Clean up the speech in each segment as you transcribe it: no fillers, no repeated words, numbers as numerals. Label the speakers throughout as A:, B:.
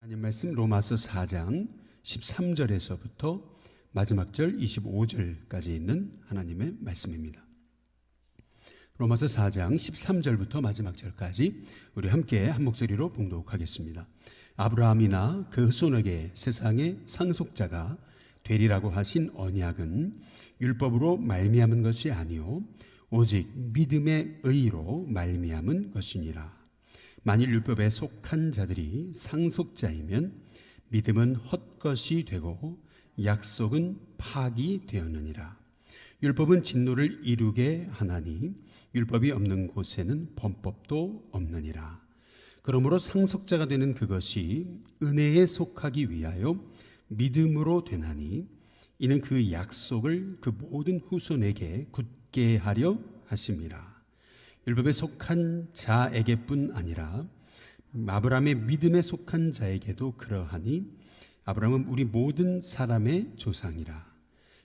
A: 하나님 말씀 로마서 4장 13절에서부터 마지막 절 25절까지 있는 하나님의 말씀입니다. 로마서 4장 13절부터 마지막 절까지 우리 함께 한 목소리로 봉독하겠습니다. 아브라함이나 그 후손에게 세상의 상속자가 되리라고 하신 언약은 율법으로 말미암은 것이 아니요 오직 믿음의 의로 말미암은 것이니라. 만일 율법에 속한 자들이 상속자이면 믿음은 헛것이 되고 약속은 파기 되었느니라. 율법은 진노를 이루게 하나니 율법이 없는 곳에는 범법도 없느니라. 그러므로 상속자가 되는 그것이 은혜에 속하기 위하여 믿음으로 되나니 이는 그 약속을 그 모든 후손에게 굳게 하려 하심이라. 율법에 속한 자에게뿐 아니라 아브라함의 믿음에 속한 자에게도 그러하니 아브라함은 우리 모든 사람의 조상이라.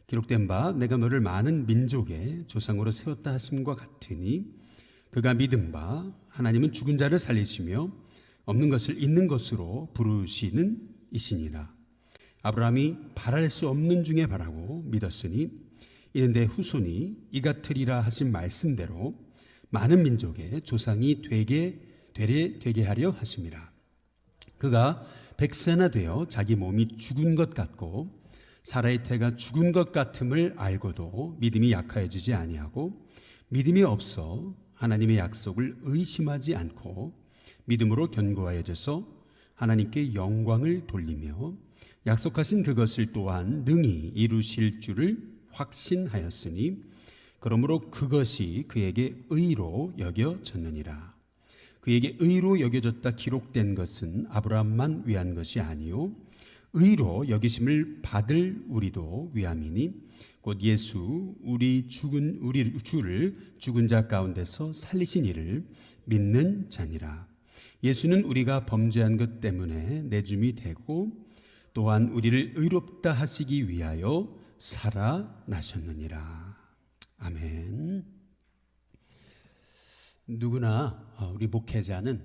A: 기록된 바 내가 너를 많은 민족의 조상으로 세웠다 하심과 같으니 그가 믿은 바 하나님은 죽은 자를 살리시며 없는 것을 있는 것으로 부르시는 이시니라. 아브라함이 바랄 수 없는 중에 바라고 믿었으니 이는 내 후손이 이 같으리라 하신 말씀대로 많은 민족의 조상이 되게 하려 하심이라. 그가 100세나 되어 자기 몸이 죽은 것 같고 사라의 태가 죽은 것 같음을 알고도 믿음이 약하여지지 아니하고 믿음이 없어 하나님의 약속을 의심하지 않고 믿음으로 견고하여져서 하나님께 영광을 돌리며 약속하신 그것을 또한 능히 이루실 줄을 확신하였으니 그러므로 그것이 그에게 의로 여겨졌느니라. 그에게 의로 여겨졌다 기록된 것은 아브라함만 위한 것이 아니요 의로 여기심을 받을 우리도 위함이니 곧 예수 우리 주를 죽은 자 가운데서 살리신 이를 믿는 자니라. 예수는 우리가 범죄한 것 때문에 내줌이 되고 또한 우리를 의롭다 하시기 위하여 살아나셨느니라. 아멘. 누구나 우리 목회자는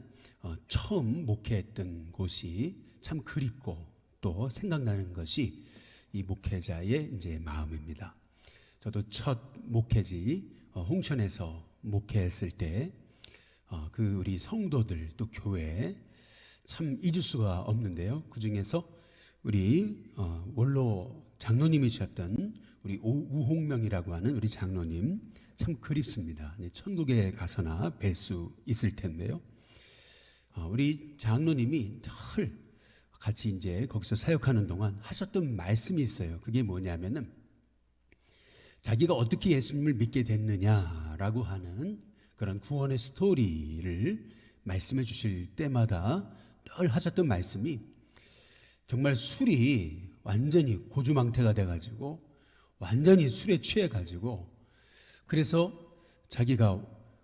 A: 처음 목회했던 곳이 참 그립고 또 생각나는 것이 이 목회자의 이제 마음입니다. 저도 첫 목회지 홍천에서 목회했을 때 그 우리 성도들 또 교회 참 잊을 수가 없는데요. 그 중에서 우리 원로 장로님이셨던 우리 우홍명이라고 하는 우리 장로님 참 그립습니다. 천국에 가서나 뵐 수 있을 텐데요. 우리 장로님이 늘 같이 이제 거기서 사역하는 동안 하셨던 말씀이 있어요. 그게 뭐냐면은 자기가 어떻게 예수님을 믿게 됐느냐라고 하는 그런 구원의 스토리를 말씀해 주실 때마다 늘 하셨던 말씀이 정말 술이 완전히 고주망태가 돼가지고 완전히 술에 취해가지고 그래서 자기가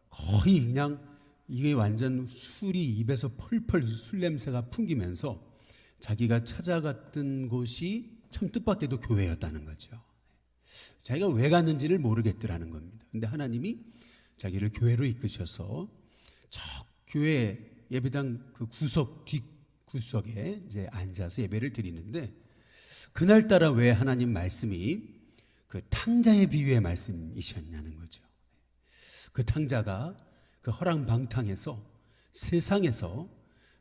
A: 거의 그냥 이게 완전 술이 입에서 펄펄 술 냄새가 풍기면서 자기가 찾아갔던 곳이 참 뜻밖에도 교회였다는 거죠. 자기가 왜 갔는지를 모르겠더라는 겁니다. 근데 하나님이 자기를 교회로 이끄셔서 저 교회 예배당 그 뒷구석에 이제 앉아서 예배를 드리는데 그날따라 왜 하나님 말씀이 그 탕자의 비유의 말씀이셨냐는 거죠. 그 탕자가 그 허랑방탕해서 세상에서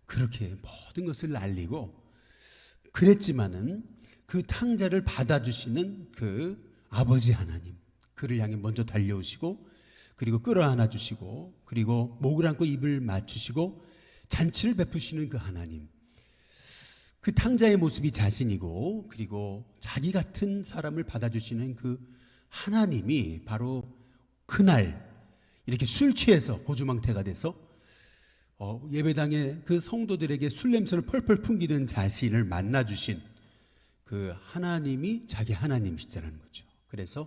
A: 그렇게 모든 것을 날리고 그랬지만은 그 탕자를 받아주시는 그 아버지 하나님, 그를 향해 먼저 달려오시고 그리고 끌어안아 주시고 그리고 목을 안고 입을 맞추시고 잔치를 베푸시는 그 하나님, 그 탕자의 모습이 자신이고 그리고 자기 같은 사람을 받아주시는 그 하나님이 바로 그날 이렇게 술 취해서 고주망태가 돼서 예배당에 그 성도들에게 술 냄새를 펄펄 풍기는 자신을 만나주신 그 하나님이 자기 하나님이시라는 거죠. 그래서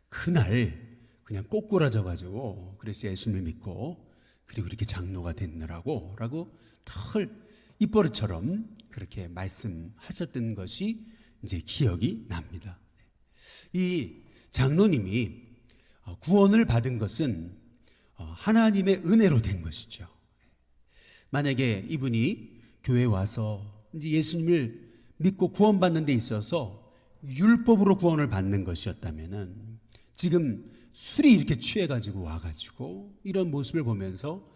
A: 그날 그냥 꼬꾸라져가지고 그래서 예수님을 믿고 그리고 이렇게 장로가 됐느라고 라고 털 입버릇처럼 그렇게 말씀하셨던 것이 이제 기억이 납니다. 이 장로님이 구원을 받은 것은 하나님의 은혜로 된 것이죠. 만약에 이분이 교회에 와서 이제 예수님을 믿고 구원받는 데 있어서 율법으로 구원을 받는 것이었다면은 지금 술이 이렇게 취해가지고 와가지고 이런 모습을 보면서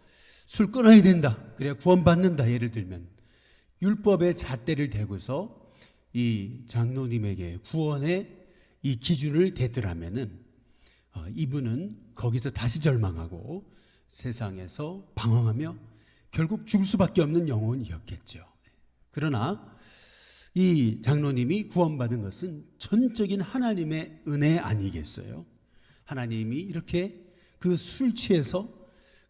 A: 술 끊어야 된다, 그래야 구원받는다, 예를 들면 율법의 잣대를 대고서 이 장로님에게 구원의 이 기준을 댔더라면은 이분은 거기서 다시 절망하고 세상에서 방황하며 결국 죽을 수밖에 없는 영혼이었겠죠. 그러나 이 장로님이 구원받은 것은 전적인 하나님의 은혜 아니겠어요? 하나님이 이렇게 그 술 취해서,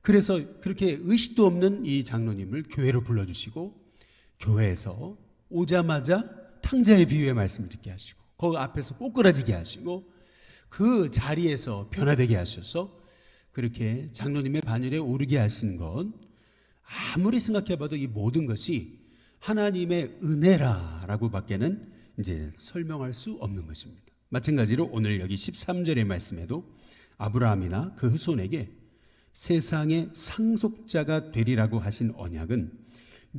A: 그래서 그렇게 의식도 없는 이 장로님을 교회로 불러주시고 교회에서 오자마자 탕자의 비유의 말씀을 듣게 하시고 거기 앞에서 꼬꾸라지게 하시고 그 자리에서 변화되게 하셔서 그렇게 장로님의 반열에 오르게 하신 건 아무리 생각해봐도 이 모든 것이 하나님의 은혜라라고 밖에는 이제 설명할 수 없는 것입니다. 마찬가지로 오늘 여기 13절의 말씀에도 아브라함이나 그 후손에게 세상의 상속자가 되리라고 하신 언약은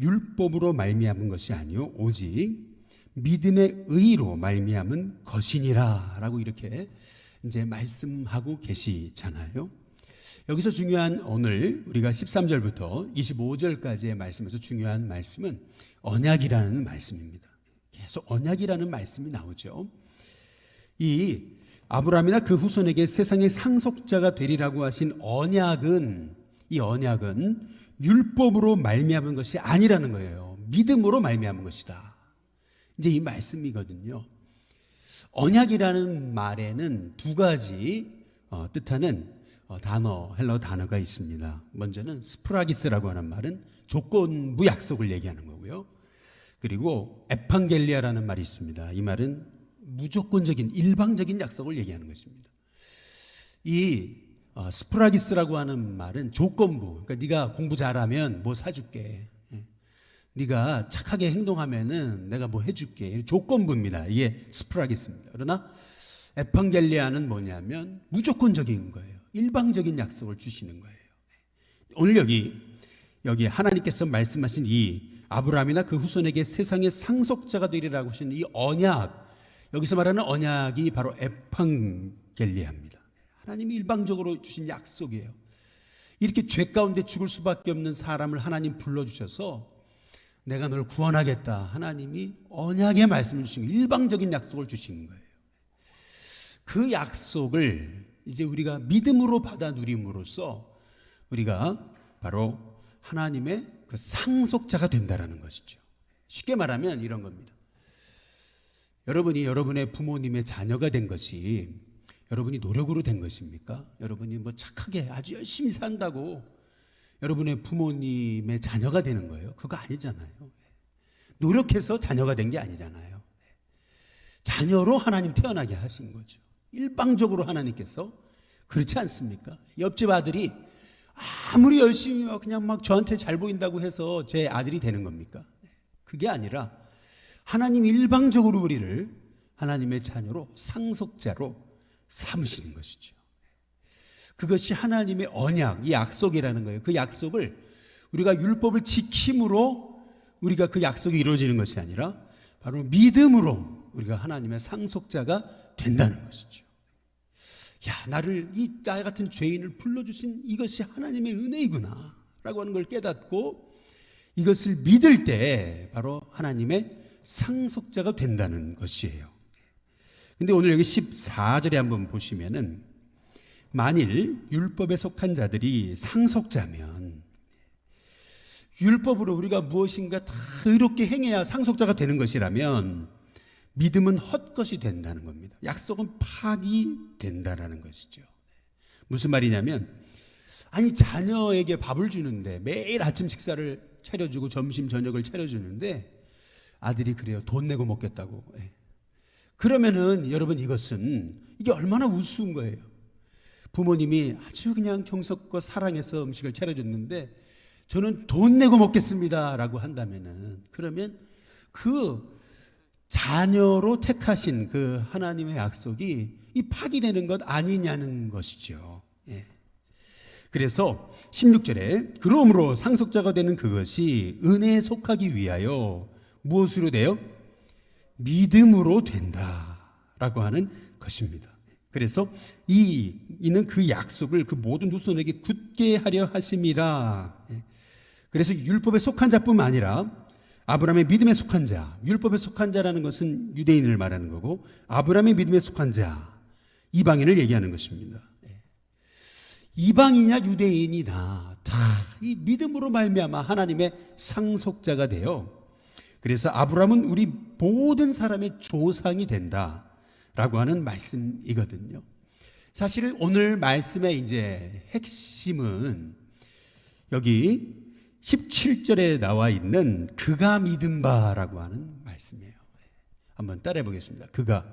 A: 율법으로 말미암은 것이 아니요 오직 믿음의 의로 말미암은 것이니라라고 이렇게 이제 말씀하고 계시잖아요. 여기서 중요한 오늘 우리가 13절부터 25절까지의 말씀에서 중요한 말씀은 언약이라는 말씀입니다. 계속 언약이라는 말씀이 나오죠. 이 아브라함이나 그 후손에게 세상의 상속자가 되리라고 하신 언약은, 이 언약은 율법으로 말미암은 것이 아니라는 거예요. 믿음으로 말미암은 것이다. 이제 이 말씀이거든요. 언약이라는 말에는 두 가지 뜻하는 헬라어 단어가 있습니다. 먼저는 스프라기스라고 하는 말은 조건부 약속을 얘기하는 거고요. 그리고 에판겔리아라는 말이 있습니다. 이 말은 무조건적인 일방적인 약속을 얘기하는 것입니다. 이 스프라기스라고 하는 말은 조건부, 그러니까 네가 공부 잘하면 뭐 사줄게, 네가 착하게 행동하면은 내가 뭐 해줄게, 조건부입니다. 이게 스프라기스입니다. 그러나 에판겔리아는 뭐냐면 무조건적인 거예요. 일방적인 약속을 주시는 거예요. 오늘 여기 하나님께서 말씀하신 이 아브라함이나 그 후손에게 세상의 상속자가 되리라고 하신 이 언약, 여기서 말하는 언약이 바로 에판겔리아입니다. 하나님이 일방적으로 주신 약속이에요. 이렇게 죄 가운데 죽을 수밖에 없는 사람을 하나님 불러주셔서 내가 널 구원하겠다, 하나님이 언약의 말씀을 주신 거예요. 일방적인 약속을 주신 거예요. 그 약속을 이제 우리가 믿음으로 받아 누림으로써 우리가 바로 하나님의 그 상속자가 된다라는 것이죠. 쉽게 말하면 이런 겁니다. 여러분이 여러분의 부모님의 자녀가 된 것이 여러분이 노력으로 된 것입니까? 여러분이 뭐 착하게 아주 열심히 산다고 여러분의 부모님의 자녀가 되는 거예요? 그거 아니잖아요. 노력해서 자녀가 된 게 아니잖아요. 자녀로 하나님 태어나게 하신 거죠. 일방적으로 하나님께서. 그렇지 않습니까? 옆집 아들이 아무리 열심히 그냥 막 저한테 잘 보인다고 해서 제 아들이 되는 겁니까? 그게 아니라 하나님 일방적으로 우리를 하나님의 자녀로, 상속자로 삼으시는 것이죠. 그것이 하나님의 언약, 이 약속이라는 거예요. 그 약속을 우리가 율법을 지킴으로 우리가 그 약속이 이루어지는 것이 아니라 바로 믿음으로 우리가 하나님의 상속자가 된다는 것이죠. 야, 나를, 나 같은 죄인을 불러주신 이것이 하나님의 은혜이구나 라고 하는 걸 깨닫고 이것을 믿을 때 바로 하나님의 상속자가 된다는 것이에요. 근데 오늘 여기 14절에 한번 보시면은 만일 율법에 속한 자들이 상속자면, 율법으로 우리가 무엇인가 다 의롭게 행해야 상속자가 되는 것이라면 믿음은 헛것이 된다는 겁니다. 약속은 파기된다라는 것이죠. 무슨 말이냐면, 아니 자녀에게 밥을 주는데 매일 아침 식사를 차려주고 점심 저녁을 차려주는데 아들이 그래요. 돈 내고 먹겠다고. 그러면은 여러분 이게 얼마나 우스운 거예요. 부모님이 아주 그냥 정성껏 사랑해서 음식을 차려줬는데 저는 돈 내고 먹겠습니다 라고 한다면은, 그러면 그 자녀로 택하신 그 하나님의 약속이 이 파기되는 것 아니냐는 것이죠. 그래서 16절에 그러므로 상속자가 되는 그것이 은혜에 속하기 위하여 무엇으로 돼요? 믿음으로 된다라고 하는 것입니다. 그래서 이는 그 약속을 그 모든 후손에게 굳게 하려 하심이라. 그래서 율법에 속한 자뿐만 아니라 아브라함의 믿음에 속한 자, 율법에 속한 자라는 것은 유대인을 말하는 거고, 아브라함의 믿음에 속한 자, 이방인을 얘기하는 것입니다. 이방이냐 유대인이나 다 이 믿음으로 말미암아 하나님의 상속자가 되어, 그래서 아브라함은 우리 모든 사람의 조상이 된다라고 하는 말씀이거든요. 사실 오늘 말씀의 이제 핵심은 여기 17절에 나와 있는 그가 믿은 바라고 하는 말씀이에요. 한번 따라해 보겠습니다. 그가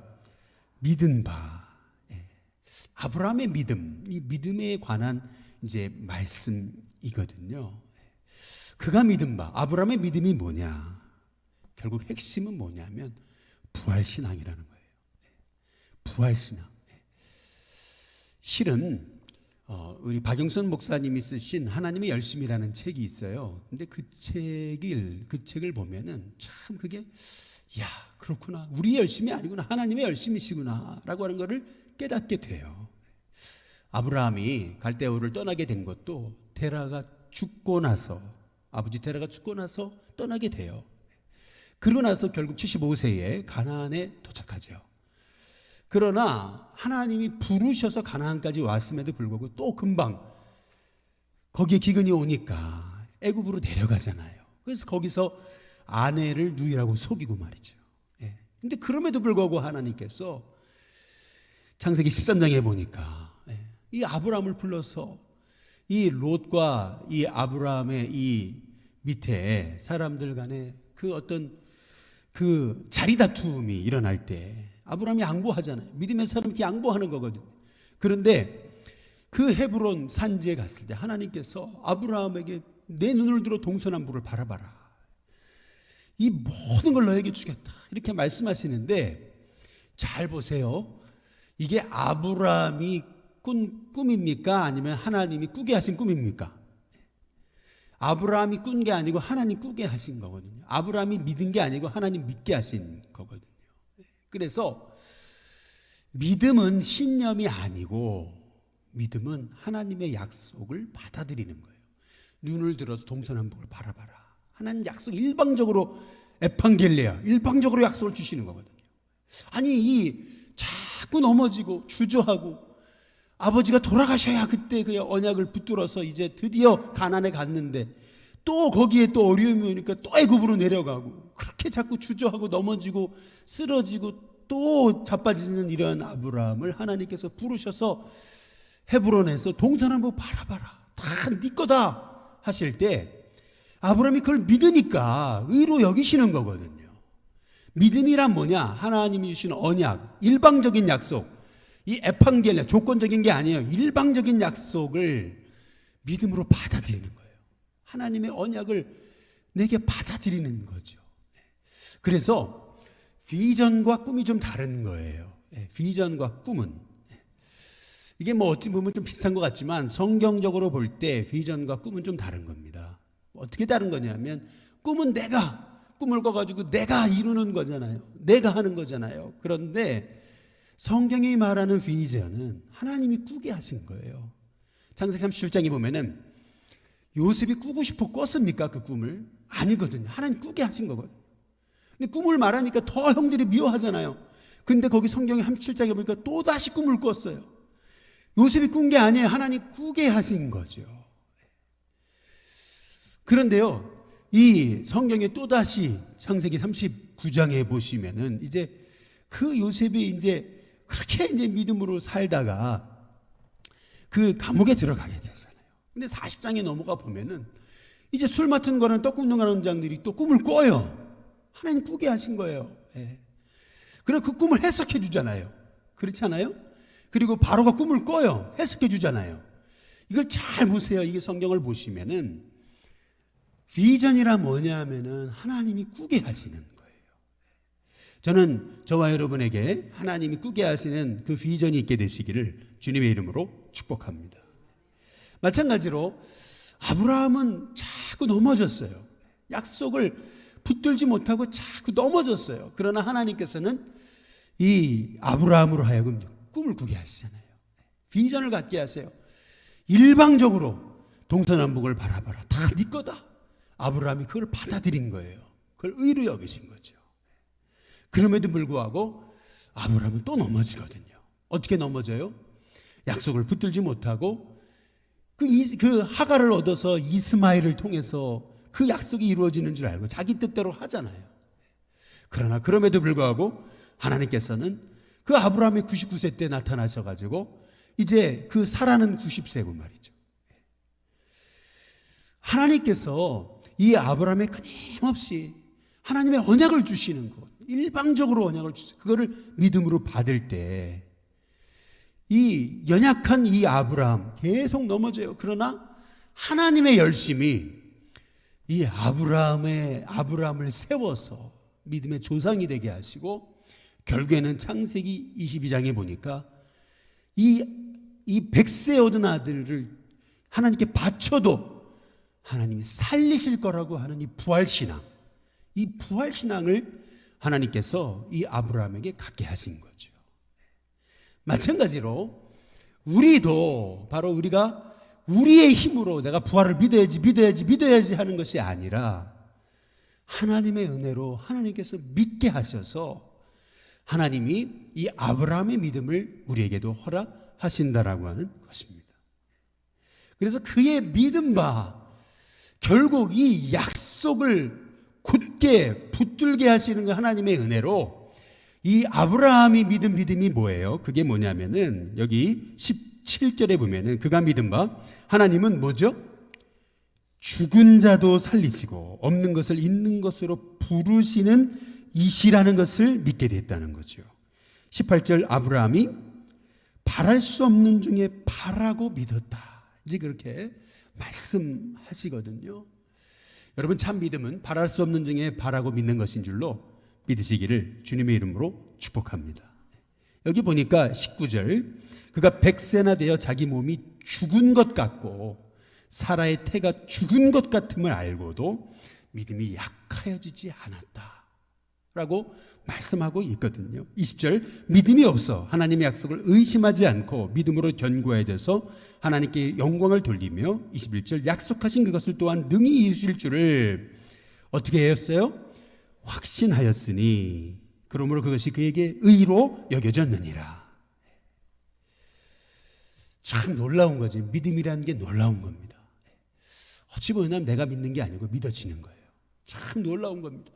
A: 믿은 바. 아브라함의 믿음, 이 믿음에 관한 이제 말씀이거든요. 그가 믿은 바, 아브라함의 믿음이 뭐냐? 결국 핵심은 뭐냐면 부활신앙이라는 거예요. 부활신앙. 실은 우리 박영선 목사님이 쓰신 하나님의 열심이라는 책이 있어요. 근데 그 책을 보면은 참 그게, 야, 그렇구나. 우리의 열심이 아니구나. 하나님의 열심이시구나. 라고 하는 것을 깨닫게 돼요. 아브라함이 갈대아우를 떠나게 된 것도 테라가 죽고 나서, 아버지 테라가 죽고 나서 떠나게 돼요. 그러고 나서 결국 75세에 가나안에 도착하죠. 그러나 하나님이 부르셔서 가나안까지 왔음에도 불구하고 또 금방 거기에 기근이 오니까 애굽으로 내려가잖아요. 그래서 거기서 아내를 누이라고 속이고 말이죠. 근데 그럼에도 불구하고 하나님께서 창세기 13장에 보니까 이 아브라함을 불러서 이 롯과 이 아브라함의 이 밑에 사람들 간에 그 어떤 그 자리 다툼이 일어날 때 아브라함이 양보하잖아요. 믿음의 사람이 양보하는 거거든요. 그런데 그 헤브론 산지에 갔을 때 하나님께서 아브라함에게 내 눈을 들어 동서남북을 바라봐라. 이 모든 걸 너에게 주겠다. 이렇게 말씀하시는데 잘 보세요. 이게 아브라함이 꾼 꿈입니까? 아니면 하나님이 꾸게 하신 꿈입니까? 아브라함이 꾼 게 아니고 하나님 꾸게 하신 거거든요. 아브라함이 믿은 게 아니고 하나님 믿게 하신 거거든요. 그래서 믿음은 신념이 아니고 믿음은 하나님의 약속을 받아들이는 거예요. 눈을 들어서 동서남북을 바라봐라. 하나님 약속 일방적으로 에판겔리아, 일방적으로 약속을 주시는 거거든요. 아니 자꾸 넘어지고 주저하고 아버지가 돌아가셔야 그때 그 언약을 붙들어서 이제 드디어 가나안에 갔는데 또 거기에 또 어려움이 오니까 또 애굽으로 내려가고 그렇게 자꾸 주저하고 넘어지고 쓰러지고 또 자빠지는 이런 아브라함을 하나님께서 부르셔서 헤브론에서 동서남북 바라봐라. 다 네 거다 하실 때 아브라함이 그걸 믿으니까 의로 여기시는 거거든요. 믿음이란 뭐냐? 하나님이 주시는 언약, 일방적인 약속. 이 에판겔리아, 조건적인 게 아니에요. 일방적인 약속을 믿음으로 받아들이는 거예요. 하나님의 언약을 내게 받아들이는 거죠. 그래서 비전과 꿈이 좀 다른 거예요. 비전과 꿈은 이게 뭐 어떻게 보면 좀 비슷한 것 같지만 성경적으로 볼 때 비전과 꿈은 좀 다른 겁니다. 어떻게 다른 거냐면 꿈은 내가 꿈을 꿔가지고 내가 이루는 거잖아요. 내가 하는 거잖아요. 그런데 성경이 말하는 비전은 하나님이 꾸게 하신 거예요. 창세기 37장에 보면은 요셉이 꾸고 싶어 꿨습니까? 그 꿈을? 아니거든요. 하나님 꾸게 하신 거거든요. 근데 꿈을 말하니까 더 형들이 미워하잖아요. 근데 거기 성경의 37장에 보니까 또다시 꿈을 꿨어요. 요셉이 꾼 게 아니에요. 하나님 꾸게 하신 거죠. 그런데요, 이 성경에 또다시 창세기 39장에 보시면은 이제 그 요셉이 이제 그렇게 이제 믿음으로 살다가 그 감옥에 들어가게 되잖아요. 근데 40장에 넘어가 보면은 이제 술 맡은 거는 떡 굽는 가는장들이 또 꿈을 꿔요. 하나님 꾸게 하신 거예요. 그래서 그 꿈을 해석해 주잖아요. 그렇지 않아요? 그리고 바로가 꿈을 꿔요. 해석해 주잖아요. 이걸 잘 보세요. 이게 성경을 보시면은 비전이라 뭐냐면은 하나님이 꾸게 하시는 거예요. 저는 저와 여러분에게 하나님이 꾸게 하시는 그 비전이 있게 되시기를 주님의 이름으로 축복합니다. 마찬가지로 아브라함은 자꾸 넘어졌어요. 약속을 붙들지 못하고 자꾸 넘어졌어요. 그러나 하나님께서는 이 아브라함으로 하여금 꿈을 꾸게 하시잖아요. 비전을 갖게 하세요. 일방적으로 동서남북을 바라봐라. 다 네 거다. 아브라함이 그걸 받아들인 거예요. 그걸 의로 여기신 거죠. 그럼에도 불구하고 아브라함은 또 넘어지거든요. 어떻게 넘어져요? 약속을 붙들지 못하고 그 하갈을 얻어서 이스마엘을 통해서 그 약속이 이루어지는 줄 알고 자기 뜻대로 하잖아요. 그러나 그럼에도 불구하고 하나님께서는 그 아브라함이 99세 때 나타나셔가지고 이제 그 사라는 90세고 말이죠. 하나님께서 이 아브라함에 끊임없이 하나님의 언약을 주시는 것, 일방적으로 언약을 주세요. 그거를 믿음으로 받을 때 이 연약한 이 아브라함 계속 넘어져요. 그러나 하나님의 열심이 이 아브라함을 세워서 믿음의 조상이 되게 하시고 결국에는 창세기 22장에 보니까 이 100세 얻은 아들을 하나님께 바쳐도 하나님이 살리실 거라고 하는 이 부활신앙, 이 부활신앙을 하나님께서 이 아브라함에게 갖게 하신 거죠. 마찬가지로 우리도 바로 우리가 우리의 힘으로 내가 부활을 믿어야지 하는 것이 아니라 하나님의 은혜로 하나님께서 믿게 하셔서 하나님이 이 아브라함의 믿음을 우리에게도 허락하신다라고 하는 것입니다. 그래서 그의 믿음과 결국 이 약속을 굳게 붙들게 하시는 그 하나님의 은혜로 이 아브라함이 믿은 믿음이 뭐예요? 그게 뭐냐면은 여기 17절에 보면은 그가 믿은 바 하나님은 뭐죠? 죽은 자도 살리시고 없는 것을 있는 것으로 부르시는 이시라는 것을 믿게 됐다는 거죠. 18절 아브라함이 바랄 수 없는 중에 바라고 믿었다. 이제 그렇게 말씀하시거든요. 여러분 참 믿음은 바랄 수 없는 중에 바라고 믿는 것인 줄로 믿으시기를 주님의 이름으로 축복합니다. 여기 보니까 19절 그가 100세나 되어 자기 몸이 죽은 것 같고 사라의 태가 죽은 것 같음을 알고도 믿음이 약하여지지 않았다 라고 말씀하고 있거든요. 20절 믿음이 없어 하나님의 약속을 의심하지 않고 믿음으로 견고해야 돼서 하나님께 영광을 돌리며 21절 약속하신 그것을 또한 능히 이루실 줄을 어떻게 했어요? 확신하였으니 그러므로 그것이 그에게 의로 여겨졌느니라. 참 놀라운 거지. 믿음이라는 게 놀라운 겁니다. 어찌 보면 내가 믿는 게 아니고 믿어지는 거예요. 참 놀라운 겁니다.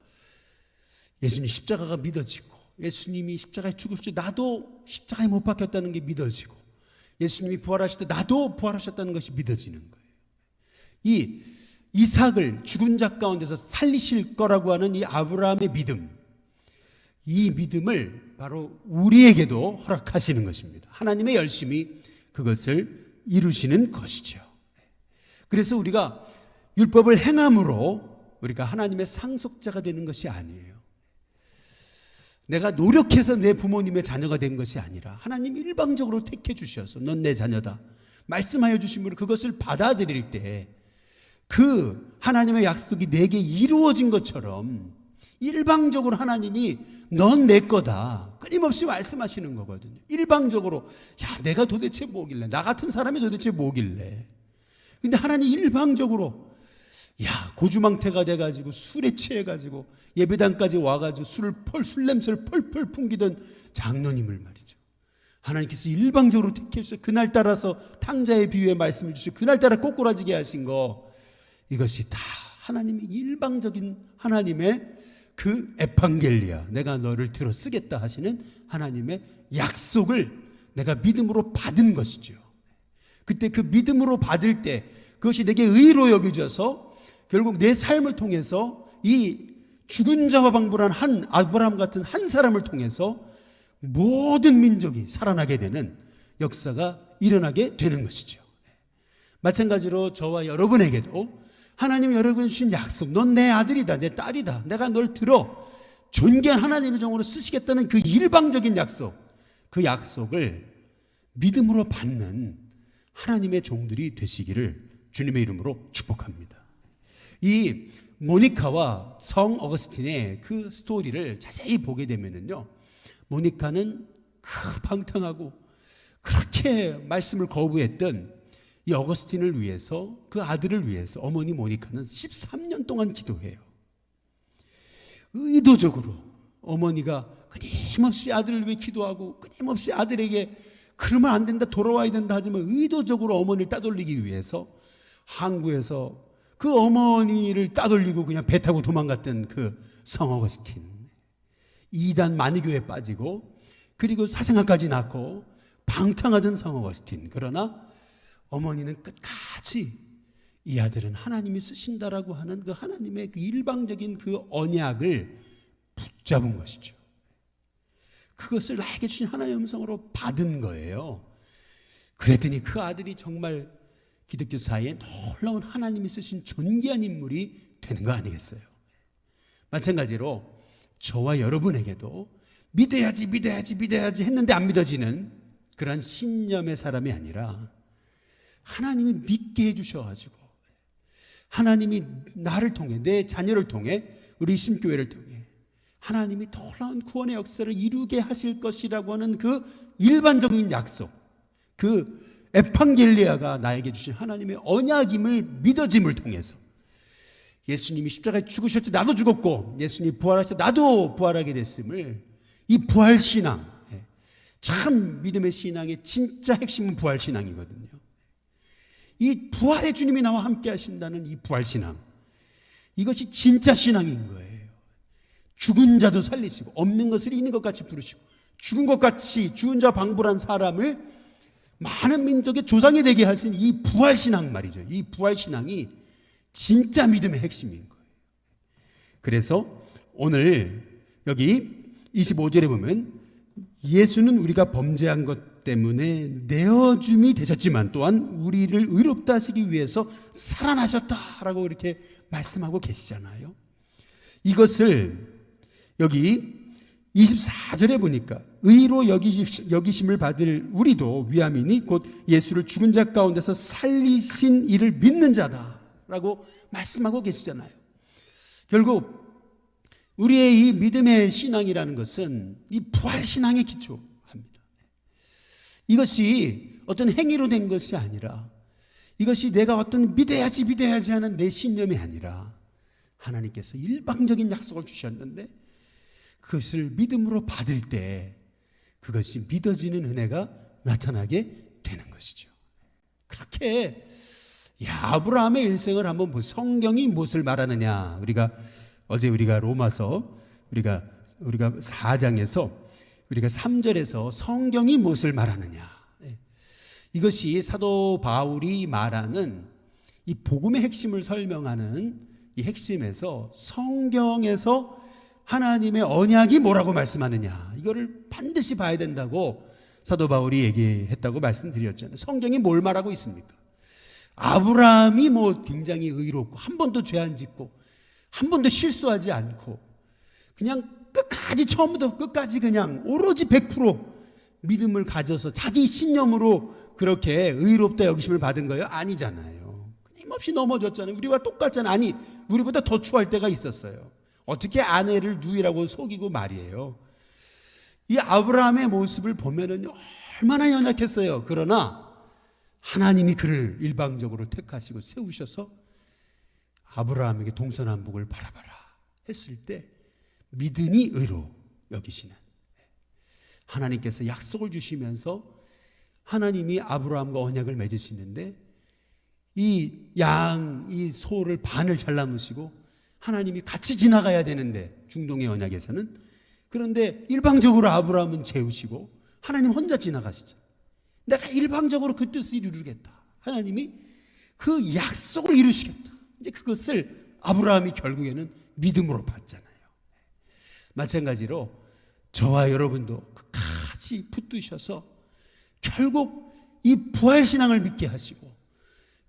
A: 예수님 십자가가 믿어지고 예수님이 십자가에 죽으실 때 나도 십자가에 못 박혔다는 게 믿어지고 예수님이 부활하실 때 나도 부활하셨다는 것이 믿어지는 거예요. 이 이삭을 죽은 자 가운데서 살리실 거라고 하는 이 아브라함의 믿음, 이 믿음을 바로 우리에게도 허락하시는 것입니다. 하나님의 열심히 그것을 이루시는 것이죠. 그래서 우리가 율법을 행함으로 우리가 하나님의 상속자가 되는 것이 아니에요. 내가 노력해서 내 부모님의 자녀가 된 것이 아니라 하나님 일방적으로 택해 주셔서 넌 내 자녀다 말씀하여 주심으로 그것을 받아들일 때 그 하나님의 약속이 내게 이루어진 것처럼 일방적으로 하나님이 넌 내 거다 끊임없이 말씀하시는 거거든요. 일방적으로 야 내가 도대체 뭐길래 나 같은 사람이 도대체 뭐길래 근데 하나님 일방적으로 야 고주망태가 돼가지고 술에 취해가지고 예배당까지 와가지고 술 냄새를 펄펄 풍기던 장로님을 말이죠. 하나님께서 일방적으로 택해 주셔서 그날 따라서 탕자의 비유에 말씀을 주시고 그날 따라 꼬꾸라지게 하신 거 이것이 다 하나님의 일방적인 하나님의 그 에판겔리아 내가 너를 들어 쓰겠다 하시는 하나님의 약속을 내가 믿음으로 받은 것이죠. 그때 그 믿음으로 받을 때 그것이 내게 의로 여겨져서 결국 내 삶을 통해서 이 죽은 자와 방불한 한 아브라함 같은 한 사람을 통해서 모든 민족이 살아나게 되는 역사가 일어나게 되는 것이죠. 마찬가지로 저와 여러분에게도 하나님이 여러분에 주신 약속, 넌 내 아들이다, 내 딸이다, 내가 널 들어 존귀한 하나님의 종으로 쓰시겠다는 그 일방적인 약속, 그 약속을 믿음으로 받는 하나님의 종들이 되시기를 주님의 이름으로 축복합니다. 이 모니카와 성 어거스틴의 그 스토리를 자세히 보게 되면은요, 모니카는 그 방탕하고 그렇게 말씀을 거부했던 이 어거스틴을 위해서, 그 아들을 위해서 어머니 모니카는 13년 동안 기도해요. 의도적으로 어머니가 끊임없이 아들을 위해 기도하고 끊임없이 아들에게 그러면 안 된다, 돌아와야 된다 하지만 의도적으로 어머니를 따돌리기 위해서 항구에서 그 어머니를 따돌리고 그냥 배 타고 도망갔던 그 성 어거스틴, 이단 만이교에 빠지고 그리고 사생아까지 낳고 방탕하던 성 어거스틴. 그러나 어머니는 끝까지 이 아들은 하나님이 쓰신다라고 하는 그 하나님의 그 일방적인 그 언약을 붙잡은 것이죠. 그것을 나에게 주신 하나님의 음성으로 받은 거예요. 그랬더니 그 아들이 정말 기독교 사이에 놀라운 하나님이 쓰신 존귀한 인물이 되는 거 아니겠어요? 마찬가지로 저와 여러분에게도 믿어야지 했는데 안 믿어지는 그런 신념의 사람이 아니라 하나님이 믿게 해주셔가지고 하나님이 나를 통해, 내 자녀를 통해, 우리 심교회를 통해 하나님이 놀라운 구원의 역사를 이루게 하실 것이라고 하는 그 일반적인 약속, 그 에판겔리아가 나에게 주신 하나님의 언약임을 믿어짐을 통해서 예수님이 십자가에 죽으실 때 나도 죽었고 예수님이 부활하실 때 나도 부활하게 됐음을, 이 부활신앙, 참 믿음의 신앙의 진짜 핵심은 부활신앙이거든요. 이 부활의 주님이 나와 함께 하신다는 이 부활신앙, 이것이 진짜 신앙인 거예요. 죽은 자도 살리시고 없는 것을 있는 것 같이 부르시고 죽은 것 같이 죽은 자 방불한 사람을 많은 민족의 조상이 되게 하신 이 부활신앙 말이죠. 이 부활신앙이 진짜 믿음의 핵심인 거예요. 그래서 오늘 여기 25절에 보면 예수는 우리가 범죄한 것 때문에 내어줌이 되셨지만 또한 우리를 의롭다 하시기 위해서 살아나셨다라고 이렇게 말씀하고 계시잖아요. 이것을 여기 24절에 보니까 의로 여기심을 받을 우리도 위함이니 곧 예수를 죽은 자 가운데서 살리신 이를 믿는 자다라고 말씀하고 계시잖아요. 결국 우리의 이 믿음의 신앙이라는 것은 이 부활신앙에 기초합니다. 이것이 어떤 행위로 된 것이 아니라, 이것이 내가 어떤 믿어야지 하는 내 신념이 아니라 하나님께서 일방적인 약속을 주셨는데 그것을 믿음으로 받을 때 그것이 믿어지는 은혜가 나타나게 되는 것이죠. 그렇게 아브라함의 일생을 한번 보세요. 성경이 무엇을 말하느냐? 어제 우리가 로마서 우리가 4장에서 우리가 3절에서 성경이 무엇을 말하느냐? 이것이 사도 바울이 말하는 이 복음의 핵심을 설명하는 이 핵심에서 성경에서 하나님의 언약이 뭐라고 말씀하느냐, 이거를 반드시 봐야 된다고 사도 바울이 얘기했다고 말씀드렸잖아요. 성경이 뭘 말하고 있습니까? 아브라함이 굉장히 의롭고 한 번도 죄 안 짓고 한 번도 실수하지 않고 그냥 끝까지 처음부터 끝까지 그냥 오로지 100% 믿음을 가져서 자기 신념으로 그렇게 의롭다 여기심을 받은 거예요? 아니잖아요. 끊임없이 넘어졌잖아요. 우리와 똑같잖아요. 아니, 우리보다 더 추할 때가 있었어요. 어떻게 아내를 누이라고 속이고 말이에요. 이 아브라함의 모습을 보면은 얼마나 연약했어요. 그러나 하나님이 그를 일방적으로 택하시고 세우셔서 아브라함에게 동서남북을 바라봐라 했을 때 믿으니 의로 여기시는, 하나님께서 약속을 주시면서 하나님이 아브라함과 언약을 맺으시는데 이 소를 반을 잘라놓으시고 하나님이 같이 지나가야 되는데 중동의 언약에서는, 그런데 일방적으로 아브라함은 재우시고 하나님 혼자 지나가시죠. 내가 일방적으로 그 뜻을 이루겠다. 하나님이 그 약속을 이루시겠다. 이제 그것을 아브라함이 결국에는 믿음으로 받잖아요. 마찬가지로 저와 여러분도 끝까지 붙드셔서 결국 이 부활신앙을 믿게 하시고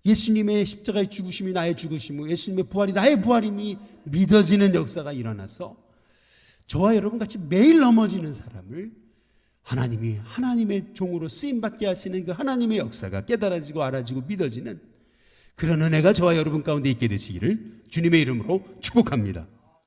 A: 예수님의 십자가의 죽으심이 나의 죽으심이고 예수님의 부활이 나의 부활임이 믿어지는 역사가 일어나서 저와 여러분같이 매일 넘어지는 사람을 하나님이 하나님의 종으로 쓰임받게 하시는 그 하나님의 역사가 깨달아지고 알아지고 믿어지는 그런 은혜가 저와 여러분 가운데 있게 되시기를 주님의 이름으로 축복합니다.